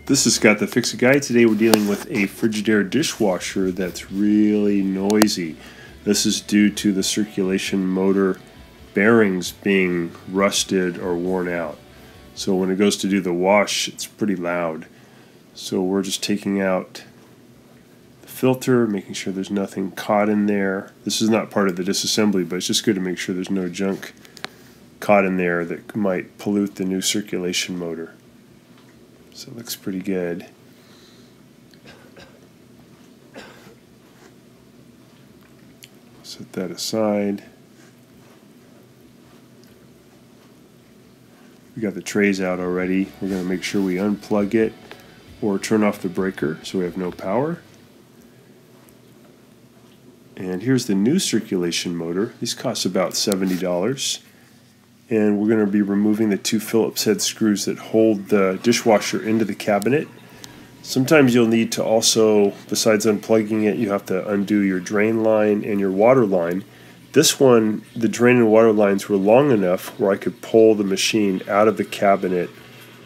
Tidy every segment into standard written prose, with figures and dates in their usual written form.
This is Scott the Fix-It Guy. Today we're dealing with a Frigidaire dishwasher that's really noisy. This is due to the circulation motor bearings being rusted or worn out. So when it goes to do the wash, it's pretty loud. So we're just taking out the filter, making sure there's nothing caught in there. This is not part of the disassembly, but it's just good to make sure there's no junk caught in there that might pollute the new circulation motor. So it looks pretty good. Set that aside. We got the trays out already. We're going to make sure we unplug it or turn off the breaker so we have no power. And here's the new circulation motor. These cost about $70. And we're going to be removing the two Phillips head screws that hold the dishwasher into the cabinet. Sometimes you'll need to also, besides unplugging it, you have to undo your drain line and your water line. This one, the drain and water lines were long enough where I could pull the machine out of the cabinet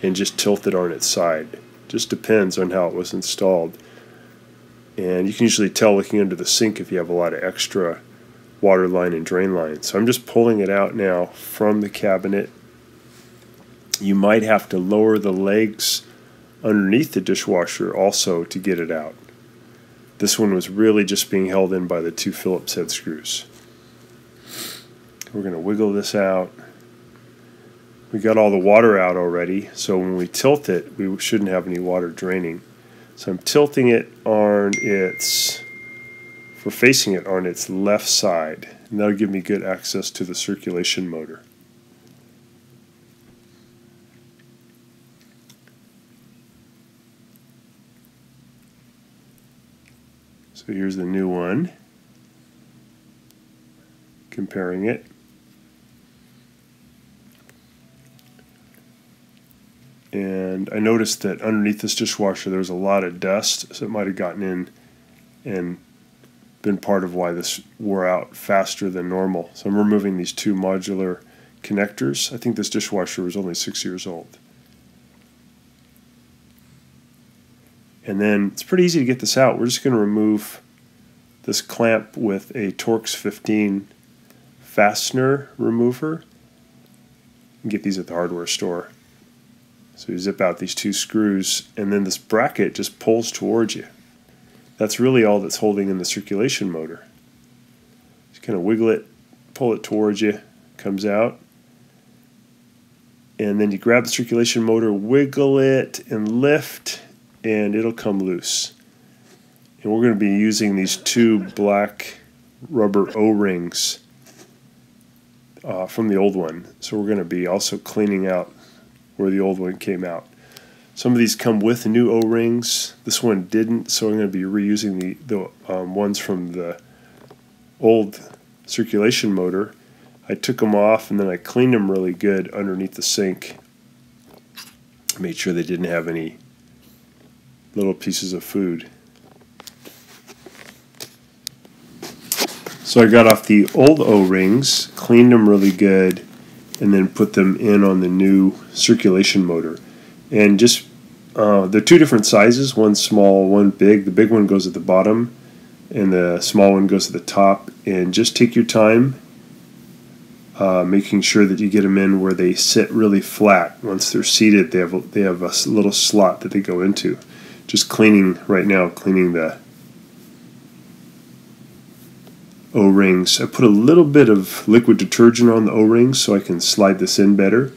and just tilt it on its side. Just depends on how it was installed. And you can usually tell looking under the sink if you have a lot of extra water line and drain line. So I'm just pulling it out now from the cabinet. You might have to lower the legs underneath the dishwasher also to get it out. This one was really just being held in by the two Phillips head screws. We're going to wiggle this out. We got all the water out already, so when we tilt it, we shouldn't have any water draining. So I'm tilting it on facing it on its left side, and that'll give me good access to the circulation motor. So here's the new one, comparing it. And I noticed that underneath this dishwasher there was a lot of dust, so it might have gotten in and been part of why this wore out faster than normal. So I'm removing these two modular connectors. I think this dishwasher was only 6 years old. And then it's pretty easy to get this out. We're just going to remove this clamp with a Torx 15 fastener remover. You can get these at the hardware store. So you zip out these two screws, and then this bracket just pulls towards you. That's really all that's holding in the circulation motor. Just kind of wiggle it, pull it towards you, comes out. And then you grab the circulation motor, wiggle it, and lift, and it'll come loose. And we're going to be using these two black rubber O-rings from the old one. So we're going to be also cleaning out where the old one came out. Some of these come with new O-rings. This one didn't, so I'm going to be reusing the ones from the old circulation motor. I took them off and then I cleaned them really good underneath the sink. Made sure they didn't have any little pieces of food. So I got off the old O-rings, cleaned them really good, and then put them in on the new circulation motor. And just they're two different sizes, one small, one big. The big one goes at the bottom and the small one goes at the top. And just take your time making sure that you get them in where they sit really flat. Once they're seated, they have a little slot that they go into. Just cleaning right now, cleaning the O-rings. I put a little bit of liquid detergent on the O-rings so I can slide this in better.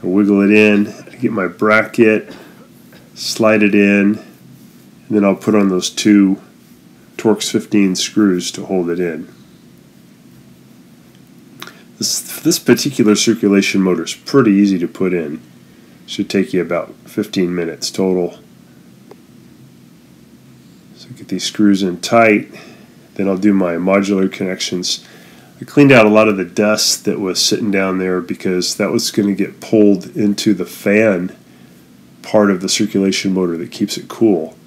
I wiggle it in, I get my bracket, slide it in, and then I'll put on those two Torx 15 screws to hold it in. This particular circulation motor is pretty easy to put in. Should take you about 15 minutes total. So get these screws in tight, then I'll do my modular connections. I cleaned out a lot of the dust that was sitting down there because that was going to get pulled into the fan part of the circulation motor that keeps it cool.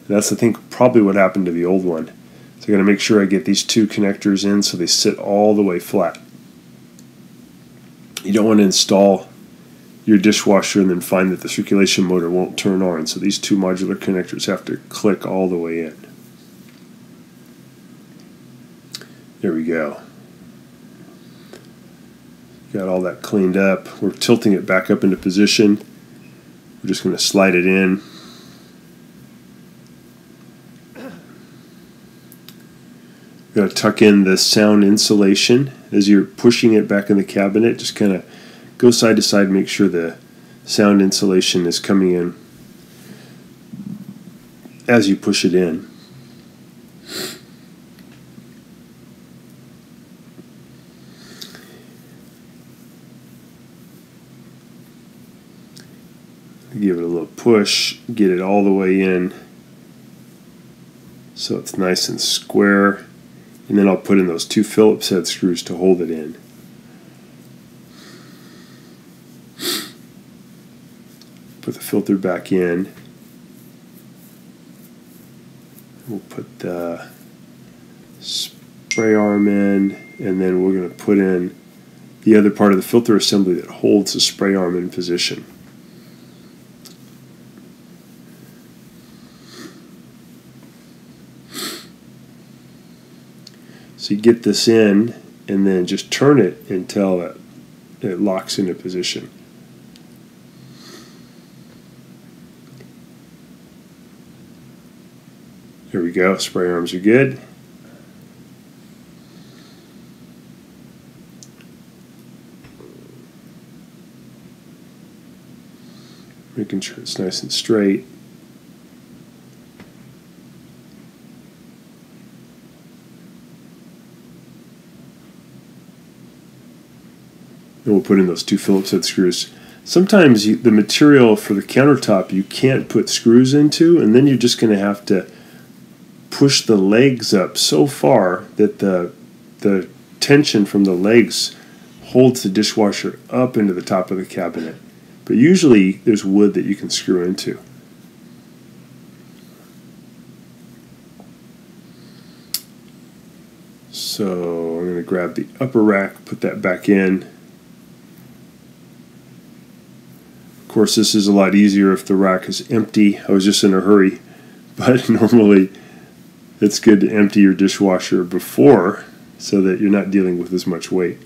And that's, I think, probably what happened to the old one. So I'm going to make sure I get these two connectors in so they sit all the way flat. You don't want to install your dishwasher and then find that the circulation motor won't turn on. So these two modular connectors have to click all the way in. There we go. Got all that cleaned up. We're tilting it back up into position. We're just going to slide it in. Got to tuck in the sound insulation as you're pushing it back in the cabinet. Just kind of go side to side, make sure the sound insulation is coming in as you push it in. Give it a little push, get it all the way in so it's nice and square, and then I'll put in those two Phillips head screws to hold it in. Put the filter back in. We'll put the spray arm in, and then we're going to put in the other part of the filter assembly that holds the spray arm in position. So you get this in and then just turn it until it locks into position. There we go, spray arms are good. Making sure it's nice and straight. And we'll put in those two Phillips head screws. Sometimes the material for the countertop you can't put screws into, and then you're just going to have to push the legs up so far that the tension from the legs holds the dishwasher up into the top of the cabinet. But usually there's wood that you can screw into. So I'm going to grab the upper rack, put that back in. Of course, this is a lot easier if the rack is empty. I was just in a hurry, but normally it's good to empty your dishwasher before so that you're not dealing with as much weight.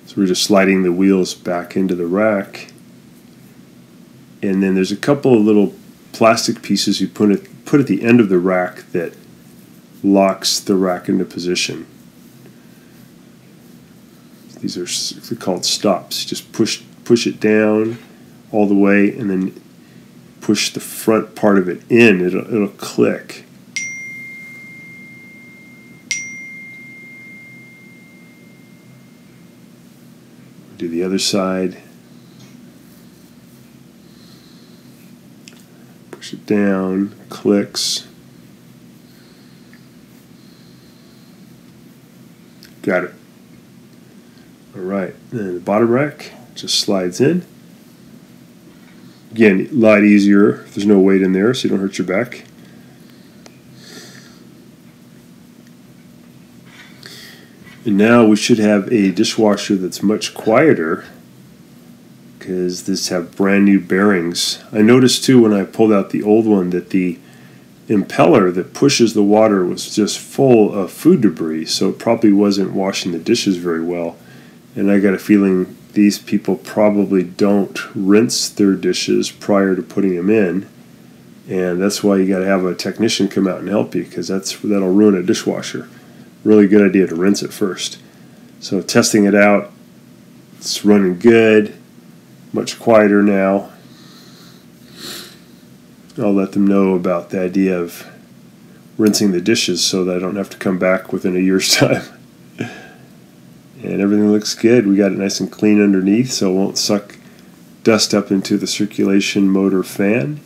So we're just sliding the wheels back into the rack, and then there's a couple of little plastic pieces you put at the end of the rack that locks the rack into position. These are called stops. Just push it down all the way, and then push the front part of it in. It'll click. Do the other side. Push it down, clicks. Got it. All right, then the bottom rack just slides in. Again, a lot easier if there's no weight in there, so you don't hurt your back. And now we should have a dishwasher that's much quieter because this have brand new bearings. I noticed too when I pulled out the old one that the impeller that pushes the water was just full of food debris, so it probably wasn't washing the dishes very well. And I got a feeling these people probably don't rinse their dishes prior to putting them in, and that's why you got to have a technician come out and help you, because that'll ruin a dishwasher. Really good idea to rinse it first. So testing it out, it's running good, much quieter now. I'll let them know about the idea of rinsing the dishes so that I don't have to come back within a year's time. And everything looks good. We got it nice and clean underneath so it won't suck dust up into the circulation motor fan.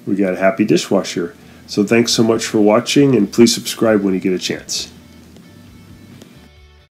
We got a happy dishwasher. So thanks so much for watching, and please subscribe when you get a chance.